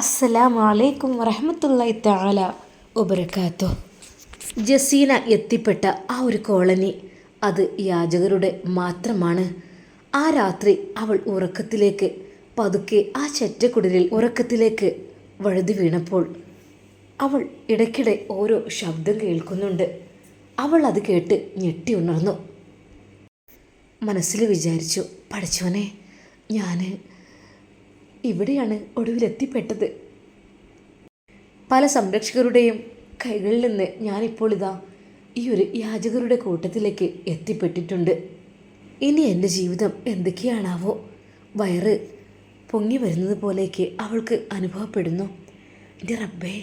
അസ്സലാമു അലൈക്കും വറഹ്മത്തുള്ളാഹി തആല വബറകാതുഹു. ജസീന എത്തിപ്പെട്ട ആ ഒരു കോളനി അത് യാചകരുടെ മാത്രമാണ്. ആ രാത്രി അവൾ ഉറക്കത്തിലേക്ക് പതുക്കെ ആ ചെറ്റക്കുടിലിൽ ഉറക്കത്തിലേക്ക് വഴുതി വീണപ്പോൾ അവൾ ഇടയ്ക്കിടെ ഓരോ ശബ്ദം കേൾക്കുന്നുണ്ട്. അവൾ അത് കേട്ട് ഞെട്ടി ഉണർന്നു. മനസ്സിൽ വിചാരിച്ചു, പഠിച്ചോനെ, ഞാൻ ഇവിടെയാണ് ഒടുവിലെത്തിപ്പെട്ടത്. പല സംരക്ഷകരുടെയും കൈകളിൽ നിന്ന് ഞാനിപ്പോൾ ഇതാ ഈ ഒരു യാചകരുടെ കൂട്ടത്തിലേക്ക് എത്തിപ്പെട്ടിട്ടുണ്ട്. ഇനി എൻ്റെ ജീവിതം എന്തൊക്കെയാണാവോ? വയറ് പൊങ്ങി വരുന്നത് പോലെയൊക്കെ അവൾക്ക് അനുഭവപ്പെടുന്നു. എൻ്റെ റബ്ബേ,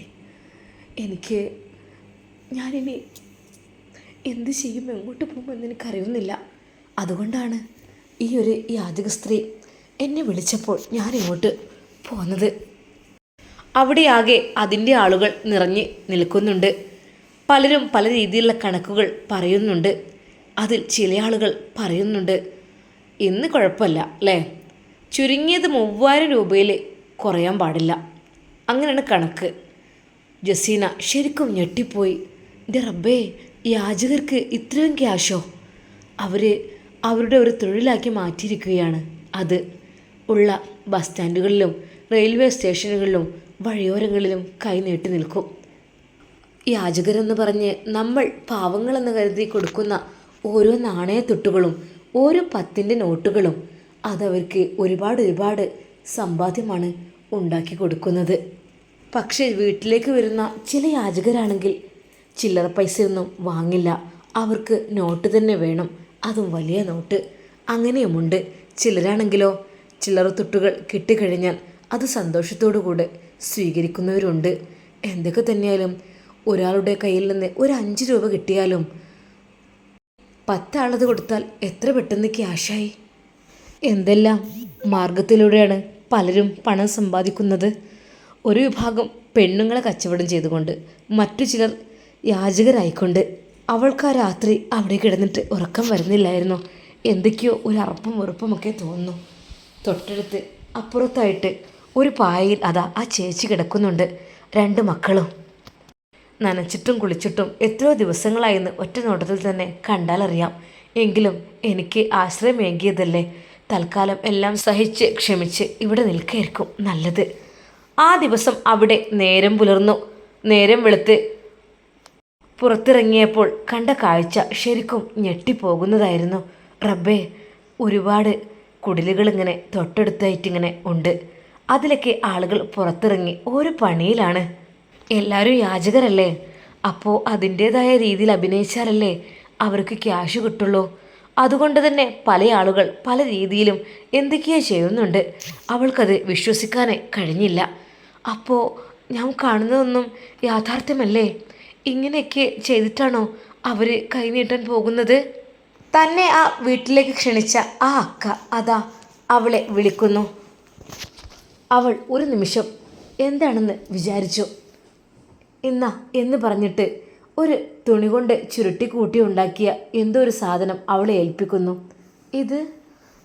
ഞാനിനി എന്ത് ചെയ്യും, എങ്ങോട്ട് പോകുമെന്ന് എനിക്കറിയുന്നില്ല. അതുകൊണ്ടാണ് ഈ ഒരു യാചക സ്ത്രീ എന്നെ വിളിച്ചപ്പോൾ ഞാനിങ്ങോട്ട് പോന്നത്. അവിടെയാകെ അതിൻ്റെ ആളുകൾ നിറഞ്ഞ് നിൽക്കുന്നുണ്ട്. പലരും പല രീതിയിലുള്ള കണക്കുകൾ പറയുന്നുണ്ട്. അതിൽ ചില ആളുകൾ പറയുന്നുണ്ട്, ഇന്ന് കുഴപ്പമില്ല അല്ലേ, ചുരുങ്ങിയത് 3000 രൂപയിൽ കുറയാൻ പാടില്ല, അങ്ങനെയാണ് കണക്ക്. ജസീന ശരിക്കും ഞെട്ടിപ്പോയി. എൻ്റെ റബ്ബേ, യാചകർക്ക് ഇത്രയും ക്യാഷോ? അവരുടെ ഒരു തൊഴിലാക്കി മാറ്റിയിരിക്കുകയാണ്. അത് ഉള്ള ബസ് സ്റ്റാൻഡുകളിലും റെയിൽവേ സ്റ്റേഷനുകളിലും വഴിയോരങ്ങളിലും കൈനീട്ടി നിൽക്കും. യാചകരെന്ന് പറഞ്ഞ് നമ്മൾ പാവങ്ങളെന്ന് കരുതി കൊടുക്കുന്ന ഓരോ നാണയത്തുട്ടുകളും ഓരോ 10ൻ്റെ നോട്ടുകളും അതവർക്ക് ഒരുപാട് സമ്പാദ്യമാണ് ഉണ്ടാക്കി കൊടുക്കുന്നത്. പക്ഷേ വീട്ടിലേക്ക് വരുന്ന ചില യാചകരാണെങ്കിൽ ചില്ലറ പൈസയൊന്നും വാങ്ങില്ല. അവർക്ക് നോട്ട് തന്നെ വേണം, അതും വലിയ നോട്ട്. അങ്ങനെയുമുണ്ട്. ചിലരാണെങ്കിലോ ചില്ലറ തുട്ടുകൾ കിട്ടിക്കഴിഞ്ഞാൽ അത് സന്തോഷത്തോടു കൂടെ സ്വീകരിക്കുന്നവരുണ്ട്. എന്തൊക്കെ തന്നെയാലും ഒരാളുടെ കയ്യിൽ നിന്ന് ഒരു 5 രൂപ കിട്ടിയാലും 10 ആളത് കൊടുത്താൽ എത്ര പെട്ടെന്ന് ക്യാഷായി. എന്തെല്ലാം മാർഗത്തിലൂടെയാണ് പലരും പണം സമ്പാദിക്കുന്നത്. ഒരു വിഭാഗം പെണ്ണുങ്ങളെ കച്ചവടം ചെയ്തുകൊണ്ട്, മറ്റു ചിലർ യാചകരായിക്കൊണ്ട്. അവൾക്ക് ആ രാത്രി അവിടെ കിടന്നിട്ട് ഉറക്കം വരുന്നില്ലായിരുന്നു. എന്തൊക്കെയോ ഒരു അറപ്പും വെറുപ്പുമൊക്കെ തോന്നുന്നു. തൊട്ടടുത്ത് അപ്പുറത്തായിട്ട് ഒരു പായയിൽ അതാ ആ ചേച്ചി കിടക്കുന്നുണ്ട്. 2 മക്കളും. നനച്ചിട്ടും കുളിച്ചിട്ടും എത്രയോ ദിവസങ്ങളായെന്ന് ഒറ്റ നോട്ടത്തിൽ തന്നെ കണ്ടാലറിയാം. എങ്കിലും എനിക്ക് ആശ്രയമേകിയതല്ലേ, തൽക്കാലം എല്ലാം സഹിച്ച് ക്ഷമിച്ച് ഇവിടെ നിൽക്കായിരിക്കും നല്ലത്. ആ ദിവസം അവിടെ നേരം പുലർന്നു. നേരം വെളുത്ത് പുറത്തിറങ്ങിയപ്പോൾ കണ്ട കാഴ്ച ശരിക്കും ഞെട്ടിപ്പോകുന്നതായിരുന്നു. റബ്ബേ, ഒരുപാട് കുടിലുകളിങ്ങനെ തൊട്ടടുത്തായിട്ടിങ്ങനെ ഉണ്ട്. അതിലൊക്കെ ആളുകൾ പുറത്തിറങ്ങി ഓരോ പണിയിലാണ്. എല്ലാവരും യാചകരല്ലേ, അപ്പോൾ അതിൻ്റേതായ രീതിയിൽ അഭിനയിച്ചാലല്ലേ അവർക്ക് ക്യാഷ് കിട്ടുള്ളൂ. അതുകൊണ്ട് തന്നെ പല ആളുകൾ പല രീതിയിലും എന്തൊക്കെയോ ചെയ്യുന്നുണ്ട്. അവൾക്കത് വിശ്വസിക്കാനേ കഴിഞ്ഞില്ല. അപ്പോൾ ഞാൻ കാണുന്നതൊന്നും യാഥാർത്ഥ്യമല്ലേ? ഇങ്ങനെയൊക്കെ ചെയ്തിട്ടാണോ അവർ കൈനീട്ടാൻ പോകുന്നത്? തന്നെ ആ വീട്ടിലേക്ക് ക്ഷണിച്ച ആ അക്ക അതാ അവളെ വിളിക്കുന്നു. അവൾ ഒരു നിമിഷം എന്താണെന്ന് വിചാരിച്ചു. എന്ന് പറഞ്ഞിട്ട് ഒരു തുണി കൊണ്ട് ചുരുട്ടി കൂട്ടി ഉണ്ടാക്കിയ എന്തോ ഒരു സാധനം അവളെ ഏൽപ്പിക്കുന്നു. ഇത്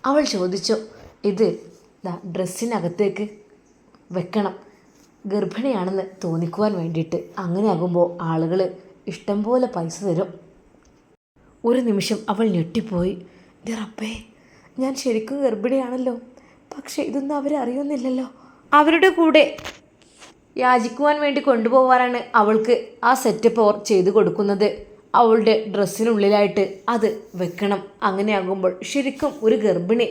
അവൾ ചോദിച്ചു. ഇത് ഡ്രസ്സിനകത്തേക്ക് വെക്കണം, ഗർഭിണിയാണെന്ന് തോന്നിക്കുവാൻ വേണ്ടിയിട്ട്. അങ്ങനെ ആകുമ്പോൾ ആളുകൾ ഇഷ്ടം പോലെ പൈസ തരും. ഒരു നിമിഷം അവൾ ഞെട്ടിപ്പോയി. റബ്ബേ, ഞാൻ ശരിക്കും ഗർഭിണിയാണല്ലോ, പക്ഷേ ഇതൊന്നും അവരറിയുന്നില്ലല്ലോ. അവരുടെ കൂടെ യാചിക്കുവാൻ വേണ്ടി കൊണ്ടുപോകാനാണ് അവൾക്ക് ആ സെറ്റപ്പ് അവർ ചെയ്തു കൊടുക്കുന്നത്. അവളുടെ ഡ്രസ്സിനുള്ളിലായിട്ട് അത് വെക്കണം. അങ്ങനെ ആകുമ്പോൾ ശരിക്കും ഒരു ഗർഭിണി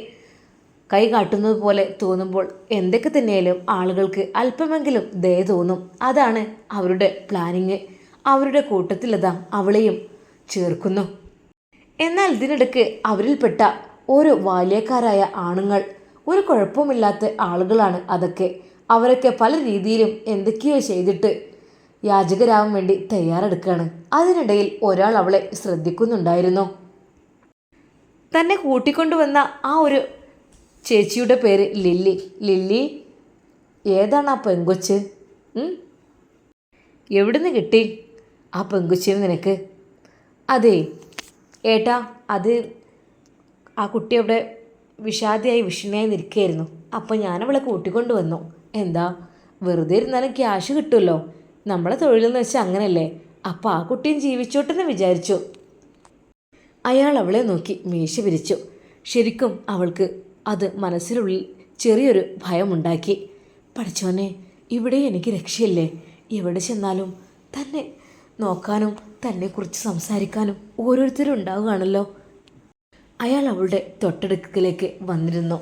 കൈ കാട്ടുന്നത് പോലെ തോന്നുമ്പോൾ എന്തൊക്കെ തന്നെയാലും ആളുകൾക്ക് അല്പമെങ്കിലും ദയ തോന്നും. അതാണ് അവരുടെ പ്ലാനിങ്. അവരുടെ കൂട്ടത്തിലതാ അവളെയും ചേർക്കുന്നു. എന്നാൽ ഇതിനിടയ്ക്ക് അവരിൽപ്പെട്ട ഓരോ ബാല്യക്കാരായ ആണുങ്ങൾ, ഒരു കുഴപ്പമില്ലാത്ത ആളുകളാണ് അതൊക്കെ. അവരൊക്കെ പല രീതിയിലും എന്തൊക്കെയോ ചെയ്തിട്ട് യാചകരാവാൻ വേണ്ടി തയ്യാറെടുക്കുകയാണ്. അതിനിടയിൽ ഒരാൾ അവളെ ശ്രദ്ധിക്കുന്നുണ്ടായിരുന്നു. തന്നെ കൂട്ടിക്കൊണ്ടുവന്ന ആ ഒരു ചേച്ചിയുടെ പേര് ലില്ലി. ലില്ലി, ഏതാണ് ആ പെങ്കൊച്ച്? എവിടുന്ന് കിട്ടി ആ പെങ്കൊച്ചിന് നിനക്ക്? അതേ ഏട്ടാ, അത് ആ കുട്ടി അവിടെ വിഷാദിയായി വിഷമയായി നിൽക്കുകയായിരുന്നു. അപ്പോൾ ഞാനവളെ കൂട്ടിക്കൊണ്ടു വന്നു. എന്താ, വെറുതെ ഇരുന്നാലും ക്യാഷ് കിട്ടുമല്ലോ. നമ്മളെ തൊഴിലെന്ന് വെച്ചാൽ അങ്ങനെയല്ലേ. അപ്പോൾ ആ കുട്ടിയും ജീവിച്ചോട്ടെന്ന് വിചാരിച്ചു. അയാൾ അവളെ നോക്കി മീശ പിരിച്ചു. ശരിക്കും അവൾക്ക് അത് മനസ്സിനുള്ളിൽ ചെറിയൊരു ഭയമുണ്ടാക്കി. പഠിച്ചോനെ, ഇവിടെ എനിക്ക് രക്ഷയില്ലേ? എവിടെ ചെന്നാലും തന്നെ നോക്കാനും തന്നെക്കുറിച്ച് സംസാരിക്കാനും ഓരോരുത്തരും ഉണ്ടാവുകയാണല്ലോ. അയാൾ അവളുടെ തൊട്ടടുക്കിലേക്ക് വന്നിരുന്നു.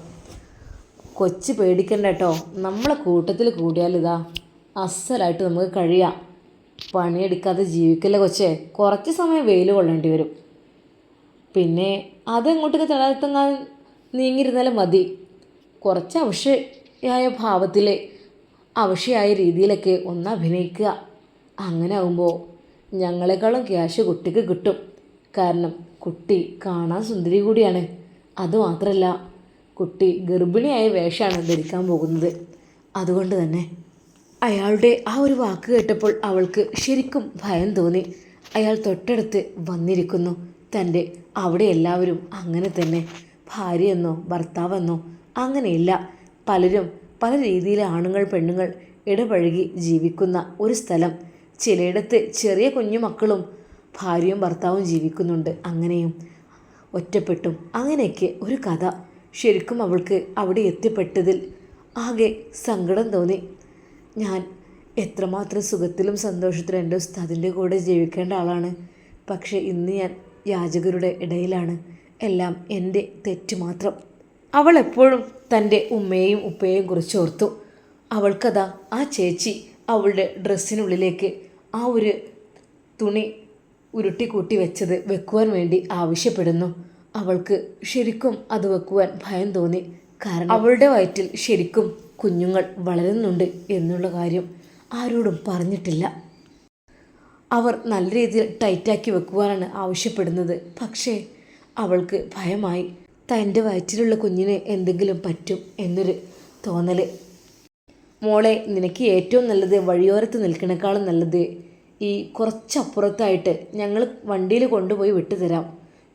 കൊച്ച് പേടിക്കണ്ട കേട്ടോ, നമ്മളെ കൂട്ടത്തിൽ കൂടിയാലിതാ അസലായിട്ട് നമുക്ക് കഴിയാം. പണിയെടുക്കാതെ ജീവിക്കല്ലേ കൊച്ചേ. കുറച്ച് സമയം വെയിൽ കൊള്ളേണ്ടി വരും. പിന്നെ അതെങ്ങോട്ടൊക്കെ തളർത്തങ്ങാൻ നീങ്ങിയിരുന്നാലും മതി. കുറച്ച് അവശയായ ഭാവത്തിൽ അവശയായ രീതിയിലൊക്കെ ഒന്ന് അഭിനയിക്കുക. അങ്ങനെ ആകുമ്പോൾ ഞങ്ങളെക്കാളും ക്യാഷ് കുട്ടിക്ക് കിട്ടും. കാരണം കുട്ടി കാണാൻ സുന്ദരി കൂടിയാണ്. അതുമാത്രമല്ല, കുട്ടി ഗർഭിണിയായ വേഷമാണ് ധരിക്കാൻ പോകുന്നത്. അതുകൊണ്ട് തന്നെ അയാളുടെ ആ ഒരു വാക്ക് കേട്ടപ്പോൾ അവൾക്ക് ശരിക്കും ഭയം തോന്നി. അയാൾ തൊട്ടടുത്ത് വന്നിരിക്കുന്നു. തൻ്റെ അവിടെ എല്ലാവരും അങ്ങനെ തന്നെ. ഭാര്യയെന്നോ ഭർത്താവെന്നോ അങ്ങനെയില്ല. പലരും പല രീതിയിൽ ആണുങ്ങൾ പെണ്ണുങ്ങൾ ഇടപഴകി ജീവിക്കുന്ന ഒരു സ്ഥലം. ചിലയിടത്ത് ചെറിയ കുഞ്ഞു മക്കളും ഭാര്യയും ഭർത്താവും ജീവിക്കുന്നുണ്ട്. അങ്ങനെയും ഒറ്റപ്പെട്ടും അങ്ങനെയൊക്കെ ഒരു കഥ. ശരിക്കും അവൾക്ക് അവിടെ എത്തിപ്പെട്ടതിൽ ആകെ സങ്കടം തോന്നി. ഞാൻ എത്രമാത്രം സുഖത്തിലും സന്തോഷത്തിലും എൻ്റെ ഉസ്താദിൻ്റെ കൂടെ ജീവിക്കേണ്ട ആളാണ്. പക്ഷേ ഇന്ന് ഞാൻ യാചകരുടെ ഇടയിലാണ്. എല്ലാം എൻ്റെ തെറ്റ് മാത്രം. അവൾ എപ്പോഴും തൻ്റെ ഉമ്മയെയും ഉപ്പയെയും കുറിച്ച് ഓർത്തു. അവൾക്കതാ ആ ചേച്ചി അവളുടെ ഡ്രസ്സിനുള്ളിലേക്ക് ആ ഒരു തുണി ഉരുട്ടിക്കൂട്ടി വെച്ചത് വെക്കുവാൻ വേണ്ടി ആവശ്യപ്പെടുന്നു. അവൾക്ക് ശരിക്കും അത് വെക്കുവാൻ ഭയം തോന്നി. കാരണം അവളുടെ വയറ്റിൽ ശരിക്കും കുഞ്ഞുങ്ങൾ വളരുന്നുണ്ട് എന്നുള്ള കാര്യം ആരോടും പറഞ്ഞിട്ടില്ല. അവർ നല്ല രീതിയിൽ ടൈറ്റാക്കി വെക്കുവാനാണ് ആവശ്യപ്പെടുന്നത്. പക്ഷേ അവൾക്ക് ഭയമായി. തൻ്റെ വയറ്റിലുള്ള കുഞ്ഞിന് എന്തെങ്കിലും പറ്റും എന്നൊരു തോന്നൽ. മോളെ, നിനക്ക് ഏറ്റവും നല്ലത് വഴിയോരത്ത് നിൽക്കണേക്കാളും നല്ലത് ഈ കുറച്ചപ്പുറത്തായിട്ട് ഞങ്ങൾ വണ്ടിയിൽ കൊണ്ടുപോയി വിട്ടുതരാം.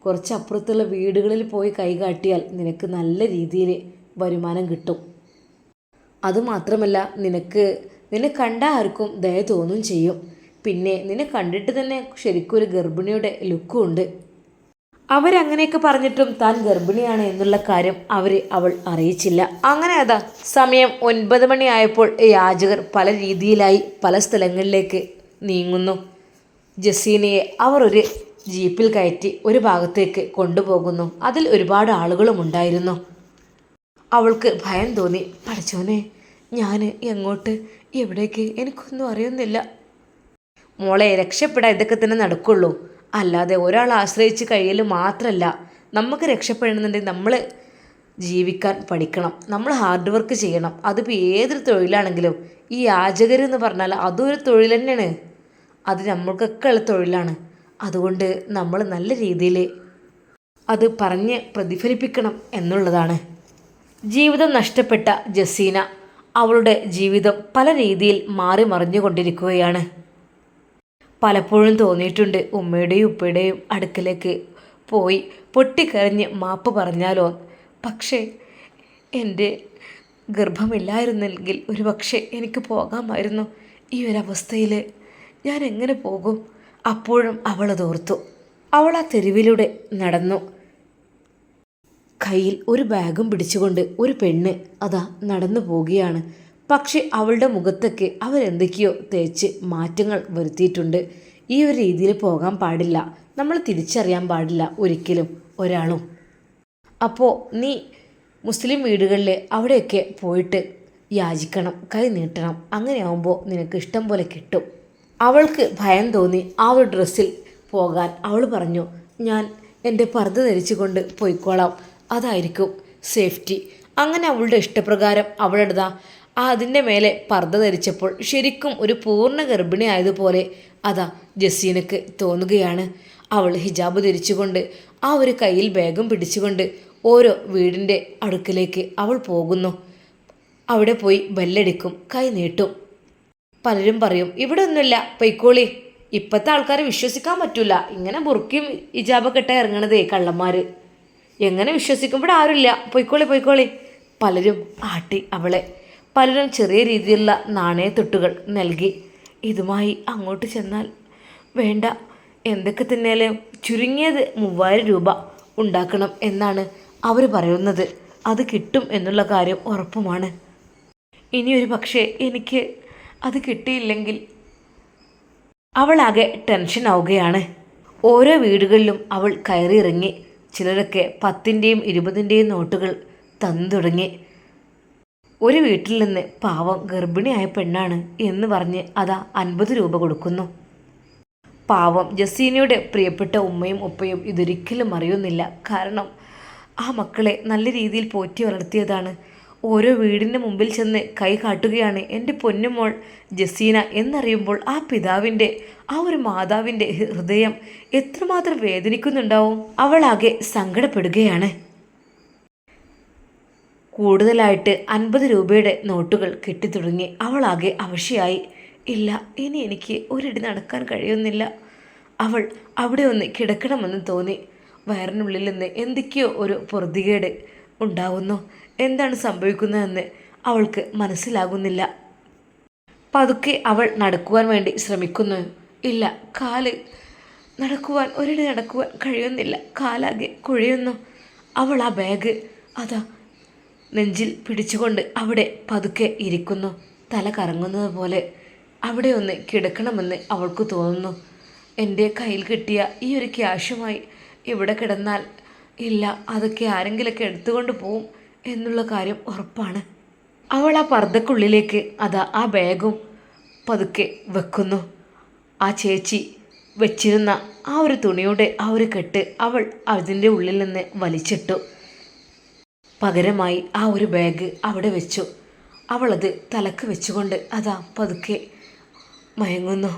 കുറച്ചപ്പുറത്തുള്ള വീടുകളിൽ പോയി കൈകാട്ടിയാൽ നിനക്ക് നല്ല രീതിയിൽ വരുമാനം കിട്ടും. അതുമാത്രമല്ല, നിന്നെ കണ്ട ആർക്കും ദയ തോന്നും ചെയ്യും. പിന്നെ നിന്നെ കണ്ടിട്ട് തന്നെ ശരിക്കും ഒരു ഗർഭിണിയുടെ ലുക്കും ഉണ്ട്. അവരങ്ങനെയൊക്കെ പറഞ്ഞിട്ടും താൻ ഗർഭിണിയാണ് എന്നുള്ള കാര്യം അവൾ അറിയിച്ചില്ല. അങ്ങനെ അതാ സമയം 9 മണിയായപ്പോൾ യാചകർ പല രീതിയിലായി പല സ്ഥലങ്ങളിലേക്ക് നീങ്ങുന്നു. ജസീനയെ അവർ ഒരു ജീപ്പിൽ കയറ്റി ഒരു ഭാഗത്തേക്ക് കൊണ്ടുപോകുന്നു. അതിൽ ഒരുപാട് ആളുകളും ഉണ്ടായിരുന്നു. അവൾക്ക് ഭയം തോന്നി. പഠിച്ചോനെ, ഞാൻ എങ്ങോട്ട്, എവിടേക്ക്, എനിക്കൊന്നും അറിയുന്നില്ല. മോളെ, രക്ഷപ്പെടാൻ ഇതൊക്കെ തന്നെ നടക്കുള്ളൂ. അല്ലാതെ ഒരാൾ ആശ്രയിച്ച് കഴിയൽ മാത്രമല്ല. നമുക്ക് രക്ഷപ്പെടണമെന്നുണ്ടെങ്കിൽ നമ്മൾ ജീവിക്കാൻ പഠിക്കണം. നമ്മൾ ഹാർഡ് വർക്ക് ചെയ്യണം. അതിപ്പോൾ ഏതൊരു തൊഴിലാണെങ്കിലും ഈ യാചകരെന്ന് പറഞ്ഞാൽ അതൊരു തൊഴിൽ തന്നെയാണ്. അത് നമ്മൾക്കൊക്കെ ഉള്ള തൊഴിലാണ്. അതുകൊണ്ട് നമ്മൾ നല്ല രീതിയിൽ അത് പറഞ്ഞ് പ്രതിഫലിപ്പിക്കണം എന്നുള്ളതാണ്. ജീവിതം നഷ്ടപ്പെട്ട ജസീന അവളുടെ ജീവിതം പല രീതിയിൽ മാറി മറിഞ്ഞുകൊണ്ടിരിക്കുകയാണ്. പലപ്പോഴും തോന്നിയിട്ടുണ്ട് ഉമ്മയുടെയും ഉപ്പയുടെയും അടുക്കലേക്ക് പോയി പൊട്ടിക്കരഞ്ഞ് മാപ്പ് പറഞ്ഞാലോ. പക്ഷേ എൻ്റെ ഗർഭമില്ലായിരുന്നെങ്കിൽ ഒരുപക്ഷെ എനിക്ക് പോകാമായിരുന്നു. ഈ ഒരവസ്ഥയിൽ ഞാൻ എങ്ങനെ പോകും? അപ്പോഴും അവളതോർത്തു. അവൾ ആ തെരുവിലൂടെ നടന്നു. കയ്യിൽ ഒരു ബാഗും പിടിച്ചുകൊണ്ട് ഒരു പെണ്ണ് അതാ നടന്നു പോവുകയാണ്. പക്ഷെ അവളുടെ മുഖത്തൊക്കെ അവരെന്തൊക്കെയോ തേച്ച് മാറ്റങ്ങൾ വരുത്തിയിട്ടുണ്ട്. ഈ ഒരു രീതിയിൽ പോകാൻ പാടില്ല. നമ്മൾ തിരിച്ചറിയാൻ പാടില്ല ഒരിക്കലും ഒരാളും. അപ്പോൾ നീ മുസ്ലിം വീടുകളിൽ അവിടെയൊക്കെ പോയിട്ട് യാചിക്കണം, കൈ നീട്ടണം. അങ്ങനെയാവുമ്പോൾ നിനക്ക് ഇഷ്ടം പോലെ കിട്ടും. അവൾക്ക് ഭയം തോന്നി ആ ഒരു ഡ്രസ്സിൽ പോകാൻ. അവൾ പറഞ്ഞു, ഞാൻ എൻ്റെ പർദ്ദ ധരിച്ചുകൊണ്ട് പോയിക്കോളാം, അതായിരിക്കും സേഫ്റ്റി. അങ്ങനെ അവളുടെ ഇഷ്ടപ്രകാരം അവളെടുതാ അതിൻ്റെ മേലെ പർദ്ദ ധരിച്ചപ്പോൾ ശരിക്കും ഒരു പൂർണ്ണ ഗർഭിണി ആയതുപോലെ അതാ ജസീനക്ക് തോന്നുകയാണ്. അവൾ ഹിജാബ് ധരിച്ചുകൊണ്ട് ആ ഒരു കയ്യിൽ ബാഗും പിടിച്ചുകൊണ്ട് ഓരോ വീടിൻ്റെ അടുക്കിലേക്ക് അവൾ പോകുന്നു. അവിടെ പോയി ബെല്ലടിക്കും, കൈ നീട്ടും. പലരും പറയും, ഇവിടെ ഒന്നുമില്ല, പൊയ്ക്കോളി. ഇപ്പോഴത്തെ ആൾക്കാരെ വിശ്വസിക്കാൻ പറ്റില്ല. ഇങ്ങനെ ബുർക്കിയും ഹിജാബൊക്കെ ഇട്ടാൽ ഇറങ്ങണതേ കള്ളന്മാർ. എങ്ങനെ വിശ്വസിക്കും? ഇവിടെ ആരുമില്ല, പൊയ്ക്കോളി പൊയ്ക്കോളി. പലരും ആട്ടി അവളെ. പലരും ചെറിയ രീതിയിലുള്ള നാണയത്തുട്ടുകൾ നൽകി. ഇതുമായി അങ്ങോട്ട് ചെന്നാൽ വേണ്ട, എന്തൊക്കെ തന്നെയാലും ചുരുങ്ങിയത് 3000 രൂപ ഉണ്ടാക്കണം എന്നാണ് അവർ പറയുന്നത്. അത് കിട്ടും എന്നുള്ള കാര്യം ഉറപ്പുമാണ്. ഇനിയൊരു പക്ഷേ എനിക്ക് അത് കിട്ടിയില്ലെങ്കിൽ അവളാകെ ടെൻഷൻ ആവുകയാണ്. ഓരോ വീടുകളിലും അവൾ കയറിയിറങ്ങി. ചിലരൊക്കെ 10ൻ്റെയും 20ൻ്റെയും നോട്ടുകൾ തന്നു തുടങ്ങി. ഒരു വീട്ടിൽ നിന്ന് പാവം ഗർഭിണിയായ പെണ്ണാണ് എന്ന് പറഞ്ഞ് അതാ 50 രൂപ കൊടുക്കുന്നു. പാവം ജസീനയുടെ പ്രിയപ്പെട്ട ഉമ്മയും ഉപ്പയും ഇതൊരിക്കലും അറിയുന്നില്ല. കാരണം ആ മക്കളെ നല്ല രീതിയിൽ പോറ്റി വളർത്തിയതാണ്. ഓരോ വീടിൻ്റെ മുമ്പിൽ ചെന്ന് കൈ കാട്ടുകയാണ് എൻ്റെ പൊന്നുമോൾ ജസീന എന്നറിയുമ്പോൾ ആ പിതാവിൻ്റെ, ആ ഒരു മാതാവിൻ്റെ ഹൃദയം എത്രമാത്രം വേദനിക്കുന്നുണ്ടാവും. അവളാകെ സങ്കടപ്പെടുകയാണ്. കൂടുതലായിട്ട് 50 രൂപയുടെ നോട്ടുകൾ കിട്ടിത്തുടങ്ങി. അവളാകെ അവശയായി. ഇല്ല, ഇനി എനിക്ക് ഒരിടി നടക്കാൻ കഴിയുന്നില്ല. അവൾ അവിടെ ഒന്ന് കിടക്കണമെന്ന് തോന്നി. വയറിനുള്ളിൽ നിന്ന് എന്തൊക്കെയോ ഒരു പൊറുതികേട് ഉണ്ടാവുന്നു. എന്താണ് സംഭവിക്കുന്നതെന്ന് അവൾക്ക് മനസ്സിലാകുന്നില്ല. പതുക്കെ അവൾ നടക്കുവാൻ വേണ്ടി ശ്രമിക്കുന്നു. ഇല്ല, ഒരിടി നടക്കുവാൻ കഴിയുന്നില്ല. കാലാകെ കുഴയുന്നു. അവൾ ആ ബാഗ് അതാ നെഞ്ചിൽ പിടിച്ചുകൊണ്ട് അവിടെ പതുക്കെ ഇരിക്കുന്നു. തല കറങ്ങുന്നത് പോലെ. അവിടെ ഒന്ന് കിടക്കണമെന്ന് അവൾക്ക് തോന്നുന്നു. എൻ്റെ കയ്യിൽ കിട്ടിയ ഈ ഒരു ക്യാഷുമായി ഇവിടെ കിടന്നാൽ ഇല്ല, അതൊക്കെ ആരെങ്കിലൊക്കെ എടുത്തുകൊണ്ട് പോവും എന്നുള്ള കാര്യം ഉറപ്പാണ്. അവൾ ആ പർദ്ദക്കുള്ളിലേക്ക് അതാ ആ ബാഗും പതുക്കെ വെക്കുന്നു. ആ ചേച്ചി വെച്ചിരുന്ന ആ ഒരു തുണിയുടെ ആ ഒരു കെട്ട് അവൾ അതിൻ്റെ ഉള്ളിൽ നിന്ന് വലിച്ചിട്ടു. പകരമായി ആ ഒരു ബാഗ് അവിടെ വെച്ചു. അവളത് തലക്ക് വെച്ചുകൊണ്ട് അതാ പതുക്കെ മയങ്ങുന്നു.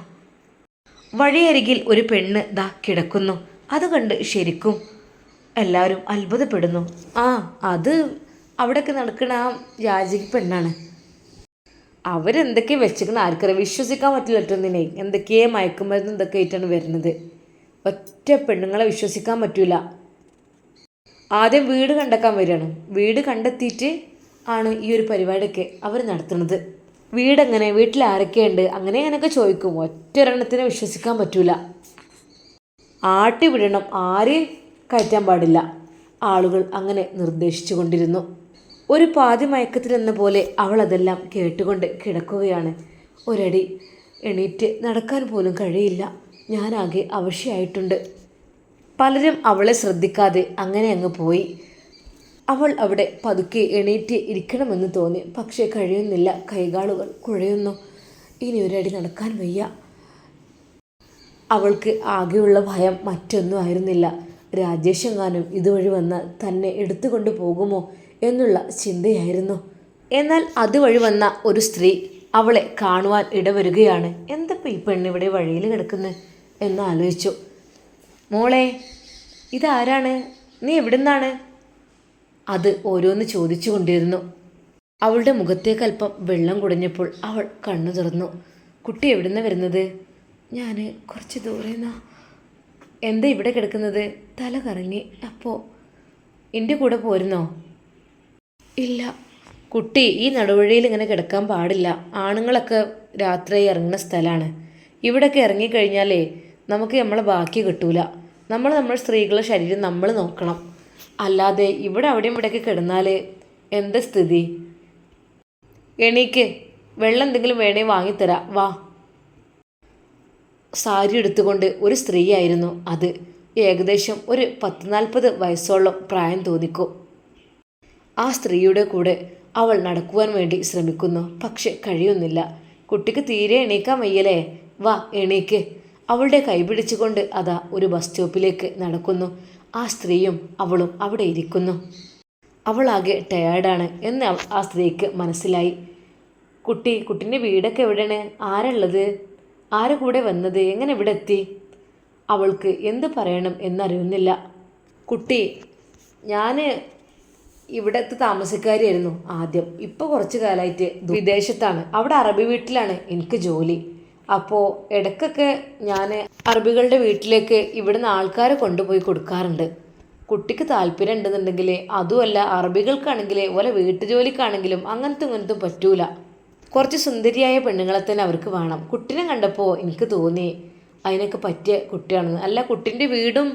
വഴിയരികിൽ ഒരു പെണ്ണ് ദാ കിടക്കുന്നു. അത് കണ്ട് ശരിക്കും എല്ലാവരും അത്ഭുതപ്പെടുന്നു. അത് അവിടെയൊക്കെ നടക്കുന്ന ആ യാചകി പെണ്ണാണ്. അവരെന്തൊക്കെ വെച്ചിരിക്കണം ആർക്കറിയാം. വിശ്വസിക്കാൻ പറ്റില്ല. ഒറ്റൊന്നിനെ എന്തൊക്കെയോ മയക്കുമരുന്ന് ഇതൊക്കെ ആയിട്ടാണ് വരുന്നത്. ഒറ്റ പെണ്ണുങ്ങളെ വിശ്വസിക്കാൻ പറ്റൂല. ആദ്യം വീട് കണ്ടെക്കാൻ വരികയാണ്. വീട് കണ്ടെത്തിയിട്ട് ആണ് ഈ ഒരു പരിപാടിയൊക്കെ അവർ നടത്തുന്നത്. വീടെങ്ങനെ, വീട്ടിൽ ആരൊക്കെയുണ്ട്, അങ്ങനെയൊക്കെ ചോദിക്കും. ഒറ്റൊരെണ്ണത്തിനെ വിശ്വസിക്കാൻ പറ്റൂല. ആട്ടി വിടണം, ആരെയും കയറ്റാൻ പാടില്ല. ആളുകൾ അങ്ങനെ നിർദ്ദേശിച്ചു കൊണ്ടിരുന്നു. ഒരു പാതി മയക്കത്തിലെന്ന പോലെ അവൾ അതെല്ലാം കേട്ടുകൊണ്ട് കിടക്കുകയാണ്. ഒരടി എണീറ്റ് നടക്കാൻ പോലും കഴിയില്ല. ഞാനാകെ അവശയായിട്ടുണ്ട്. പലരും അവളെ ശ്രദ്ധിക്കാതെ അങ്ങനെ അങ്ങ് പോയി. അവൾ അവിടെ പതുക്കെ എണീറ്റ് ഇരിക്കണമെന്ന് തോന്നി. പക്ഷേ കഴിയുന്നില്ല. കൈകാലുകൾ കുഴയുന്നു. ഇനി ഒരടി നടക്കാൻ വയ്യ. അവൾക്ക് ആകെയുള്ള ഭയം മറ്റൊന്നും ആയിരുന്നില്ല. രാജേഷ് എങ്ങാനും ഇതുവഴി വന്നാൽ തന്നെ എടുത്തുകൊണ്ട് പോകുമോ എന്നുള്ള ചിന്തയായിരുന്നു. എന്നാൽ അതുവഴി വന്ന ഒരു സ്ത്രീ അവളെ കാണുവാൻ ഇടവരികയാണ്. എന്തപ്പോൾ ഈ പെണ്ണിവിടെ വഴിയിൽ കിടക്കുന്നത് എന്ന് ആലോചിച്ചു. മോളെ, ഇതാരാണ്? നീ എവിടുന്നാണ്? അത് ഓരോന്ന് ചോദിച്ചു കൊണ്ടിരുന്നു. അവളുടെ മുഖത്തേക്കല്പം വെള്ളം കുടഞ്ഞപ്പോൾ അവൾ കണ്ണു തുറന്നു. കുട്ടി എവിടുന്ന വരുന്നത്? ഞാൻ കുറച്ച് ദൂരെന്നാ. എന്താ ഇവിടെ കിടക്കുന്നത്? തല കറങ്ങി. അപ്പോൾ എൻ്റെ കൂടെ പോരുന്നോ? ഇല്ല. കുട്ടി, ഈ നടുവഴിയിൽ ഇങ്ങനെ കിടക്കാൻ പാടില്ല. ആണുങ്ങളൊക്കെ രാത്രി ഇറങ്ങുന്ന സ്ഥലമാണ്. ഇവിടെയൊക്കെ ഇറങ്ങിക്കഴിഞ്ഞാലേ നമുക്ക് നമ്മളെ ബാക്കി കിട്ടൂല. നമ്മൾ സ്ത്രീകളുടെ ശരീരം നമ്മൾ നോക്കണം. അല്ലാതെ ഇവിടെ അവിടെയും ഇവിടെയൊക്കെ കിടന്നാൽ എന്താ സ്ഥിതി? എണീക്ക്, വെള്ളം എന്തെങ്കിലും വേണേ വാങ്ങിത്തരാം, വാ. സാരി എടുത്തുകൊണ്ട് ഒരു സ്ത്രീയായിരുന്നു അത്. ഏകദേശം ഒരു 10-40 വയസ്സോളം പ്രായം തോന്നിക്കും. ആ സ്ത്രീയുടെ കൂടെ അവൾ നടക്കുവാൻ വേണ്ടി ശ്രമിക്കുന്നു. പക്ഷെ കഴിയുന്നില്ല. കുട്ടിക്ക് തീരെ എണീക്കാൻ വയ്യലേ. വാ, എണീക്ക്. അവളുടെ കൈ പിടിച്ചുകൊണ്ട് അതാ ഒരു ബസ് സ്റ്റോപ്പിലേക്ക് നടക്കുന്നു. ആ സ്ത്രീയും അവളും അവിടെ ഇരിക്കുന്നു. അവളാകെ ടയേർഡാണ് എന്ന് ആ സ്ത്രീക്ക് മനസ്സിലായി. കുട്ടീൻ്റെ വീടൊക്കെ എവിടെയാണ്? ആരുള്ളത്? ആരെ കൂടെ വന്നത്? എങ്ങനെ ഇവിടെ എത്തി? അവൾക്ക് എന്ത് പറയണം എന്നറിയുന്നില്ല. കുട്ടി, ഞാൻ ഇവിടുത്തെ താമസക്കാരിയായിരുന്നു ആദ്യം. ഇപ്പോൾ കുറച്ച് കാലമായിട്ട് വിദേശത്താണ്. അവിടെ അറബി വീട്ടിലാണ് എനിക്ക് ജോലി. അപ്പോൾ ഇടയ്ക്കൊക്കെ ഞാൻ അറബികളുടെ വീട്ടിലേക്ക് ഇവിടുന്ന് ആൾക്കാരെ കൊണ്ടുപോയി കൊടുക്കാറുണ്ട്. കുട്ടിക്ക് താല്പര്യം ഉണ്ടെന്നുണ്ടെങ്കിൽ അതുമല്ല അറബികൾക്കാണെങ്കിൽ ഓലെ വീട്ടുജോലിക്കാണെങ്കിലും ഇങ്ങനത്തും പറ്റൂല. കുറച്ച് സുന്ദരിയായ പെണ്ണുങ്ങളെ തന്നെ അവർക്ക് വേണം. കുട്ടീനെ കണ്ടപ്പോൾ എനിക്ക് തോന്നി അതിനൊക്കെ പറ്റിയ കുട്ടിയാണെന്ന്. അല്ല, കുട്ടീൻ്റെ വീടും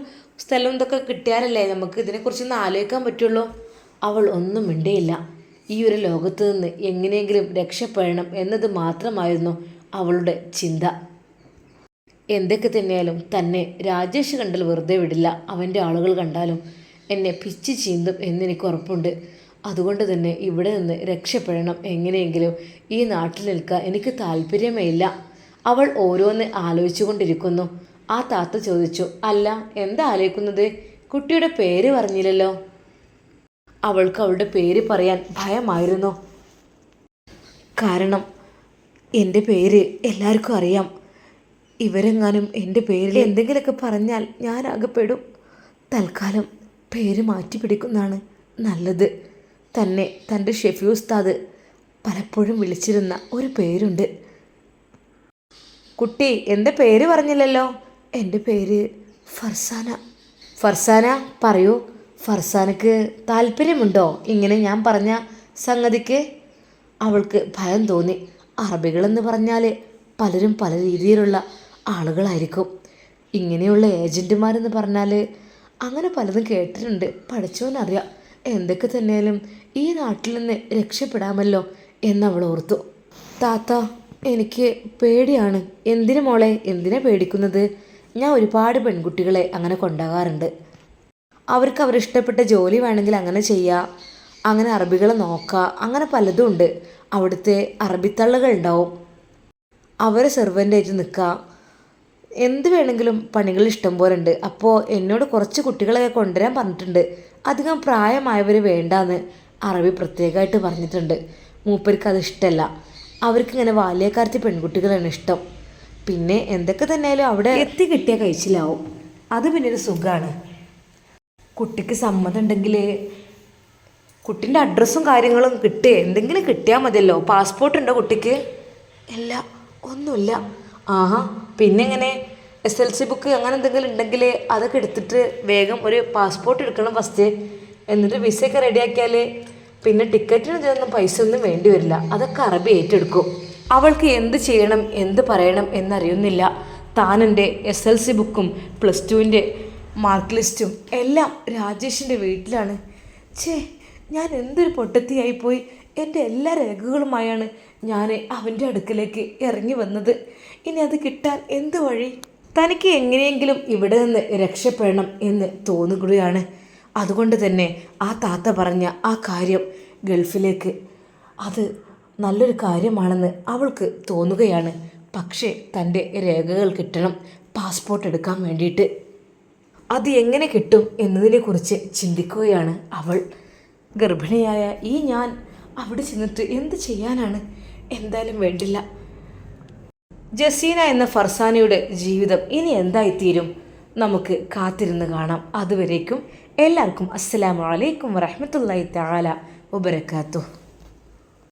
സ്ഥലവും ഇതൊക്കെ കിട്ടിയാലല്ലേ നമുക്ക് ഇതിനെക്കുറിച്ചൊന്ന് ആലോചിക്കാൻ പറ്റുള്ളൂ. അവൾ ഒന്നും മിണ്ടിയില്ല. ഈ ഒരു ലോകത്ത് നിന്ന് എങ്ങനെയെങ്കിലും രക്ഷപ്പെടണം എന്നത് മാത്രമായിരുന്നു അവളുടെ ചിന്ത. എന്തൊക്കെ തന്നെയാലും തന്നെ രാജേഷ് കണ്ടാൽ വെറുതെ വിടില്ല. അവൻ്റെ ആളുകൾ കണ്ടാലും എന്നെ പിച്ച് ചീന്തും എന്നെനിക്ക് ഉറപ്പുണ്ട്. അതുകൊണ്ട് തന്നെ ഇവിടെ നിന്ന് രക്ഷപ്പെടണം. എങ്ങനെയെങ്കിലും ഈ നാട്ടിൽ നിൽക്കാൻ എനിക്ക് താല്പര്യമേ ഇല്ല. അവൾ ഓരോന്ന് ആലോചിച്ചു കൊണ്ടിരിക്കുന്നു. ആ താത്ത ചോദിച്ചു, അല്ല, എന്താ ആലോചിക്കുന്നത്? കുട്ടിയുടെ പേര് പറഞ്ഞില്ലല്ലോ. അവൾക്ക് അവളുടെ പേര് പറയാൻ ഭയമായിരുന്നു. കാരണം എൻ്റെ പേര് എല്ലാവർക്കും അറിയാം. ഇവരെങ്ങാനും എൻ്റെ പേരിൽ എന്തെങ്കിലുമൊക്കെ പറഞ്ഞാൽ ഞാൻ അകപ്പെടും. തൽക്കാലം പേര് മാറ്റി പിടിക്കുന്നതാണ് നല്ലത്. തന്നെ തൻ്റെ ഷെഫി ഉസ്താദ് പലപ്പോഴും വിളിച്ചിരുന്ന ഒരു പേരുണ്ട്. കുട്ടി, എൻ്റെ പേര് പറഞ്ഞില്ലല്ലോ. എൻ്റെ പേര് ഫർസാന. ഫർസാന, പറയൂ, ഫർസാനക്ക് താല്പര്യമുണ്ടോ ഇങ്ങനെ ഞാൻ പറഞ്ഞ സംഗതിക്ക്? അവൾക്ക് ഭയം തോന്നി. അറബികളെന്ന് പറഞ്ഞാൽ പലരും പല രീതിയിലുള്ള ആളുകളായിരിക്കും. ഇങ്ങനെയുള്ള ഏജൻറ്റുമാരെന്ന് പറഞ്ഞാൽ അങ്ങനെ പലതും കേട്ടിട്ടുണ്ട്. പഠിച്ചവനറിയാം. എന്തൊക്കെ തന്നെയാലും ഈ നാട്ടിൽ നിന്ന് രക്ഷപ്പെടാമല്ലോ എന്നവൾ ഓർത്തു. താത്ത, എനിക്ക് പേടിയാണ്. എന്തിനു മോളെ, എന്തിനാ പേടിക്കുന്നത്? ഞാൻ ഒരുപാട് പെൺകുട്ടികളെ അങ്ങനെ കൊണ്ടുപോകാറുണ്ട്. അവർക്ക് അവരിഷ്ടപ്പെട്ട ജോലി വേണമെങ്കിൽ അങ്ങനെ ചെയ്യുക, അങ്ങനെ അറബികളെ നോക്കുക, അങ്ങനെ പലതും ഉണ്ട്. അവിടുത്തെ അറബിത്തള്ളുകൾ ഉണ്ടാവും, അവരെ സെർവൻ്റായിട്ട് നിൽക്കുക, എന്ത് വേണമെങ്കിലും പണികൾ ഇഷ്ടം പോലെ ഉണ്ട്. അപ്പോൾ എന്നോട് കുറച്ച് കുട്ടികളെ കൊണ്ടുവരാൻ പറഞ്ഞിട്ടുണ്ട്. അധികം പ്രായമായവർ വേണ്ടാന്ന് അറബി പ്രത്യേകമായിട്ട് പറഞ്ഞിട്ടുണ്ട്. മൂപ്പർക്ക് അത് ഇഷ്ടമല്ല. അവർക്കിങ്ങനെ ബാല്യക്കാരത്തി പെൺകുട്ടികളാണ് ഇഷ്ടം. പിന്നെ എന്തൊക്കെ തന്നെയാലും അവിടെ എത്തി കിട്ടിയാൽ കഴിച്ചിലാവും. അത് പിന്നെ ഒരു സുഖമാണ്. കുട്ടിക്ക് സമ്മതം ഉണ്ടെങ്കിൽ കുട്ടീൻ്റെ അഡ്രസ്സും കാര്യങ്ങളും കിട്ടുക, എന്തെങ്കിലും കിട്ടിയാൽ മതിയല്ലോ. പാസ്പോർട്ട് ഉണ്ടോ കുട്ടിക്ക്? ഇല്ല, ഒന്നുമില്ല. ആഹാ, പിന്നെ എങ്ങനെ? SLC ബുക്ക് അങ്ങനെ എന്തെങ്കിലും ഉണ്ടെങ്കിൽ അതൊക്കെ എടുത്തിട്ട് വേഗം ഒരു പാസ്പോർട്ട് എടുക്കണം ഫസ്റ്റ്. എന്നിട്ട് വിസയൊക്കെ റെഡിയാക്കിയാൽ പിന്നെ ടിക്കറ്റിന് ഇതൊന്നും പൈസ ഒന്നും വേണ്ടി വരില്ല. അതൊക്കെ അറബി ഏറ്റെടുക്കും. അവൾക്ക് എന്ത് ചെയ്യണം എന്ത് പറയണം എന്നറിയുന്നില്ല. താൻ എൻ്റെ SLC ബുക്കും +2ൻ്റെ മാർക്ക് ലിസ്റ്റും എല്ലാം രാജേഷിൻ്റെ വീട്ടിലാണ്. ഞാൻ എന്തൊരു പൊട്ടത്തിയായിപ്പോയി. എൻ്റെ എല്ലാ രേഖകളുമായാണ് ഞാൻ അവൻ്റെ അടുക്കലേക്ക് ഇറങ്ങി വന്നത്. ഇനി അത് കിട്ടാൻ എന്ത് വഴി? തനിക്ക് എങ്ങനെയെങ്കിലും ഇവിടെ നിന്ന് രക്ഷപ്പെടണം എന്ന് തോന്നുകയാണ്. അതുകൊണ്ട് തന്നെ ആ താത്ത പറഞ്ഞ ആ കാര്യം ഗൾഫിലേക്ക്, അത് നല്ലൊരു കാര്യമാണെന്ന് അവൾക്ക് തോന്നുകയാണ്. പക്ഷേ തൻ്റെ രേഖകൾ കിട്ടണം, പാസ്പോർട്ട് എടുക്കാൻ വേണ്ടിയിട്ട്. അത് എങ്ങനെ കിട്ടും എന്നതിനെക്കുറിച്ച് ചിന്തിക്കുകയാണ് അവൾ. ഗർഭിണിയായ ഈ ഞാൻ അവിടെ ചെന്നിട്ട് എന്ത് ചെയ്യാനാണ്? എന്തായാലും വേണ്ടില്ല. ജസീന എന്ന ഫർസാനയുടെ ജീവിതം ഇനി എന്തായിത്തീരും? നമുക്ക് കാത്തിരുന്ന് കാണാം. അതുവരേക്കും എല്ലാവർക്കും അസ്സലാമു അലൈക്കും വറഹ്മത്തുള്ളാഹി തആല വബറകാതുഹു.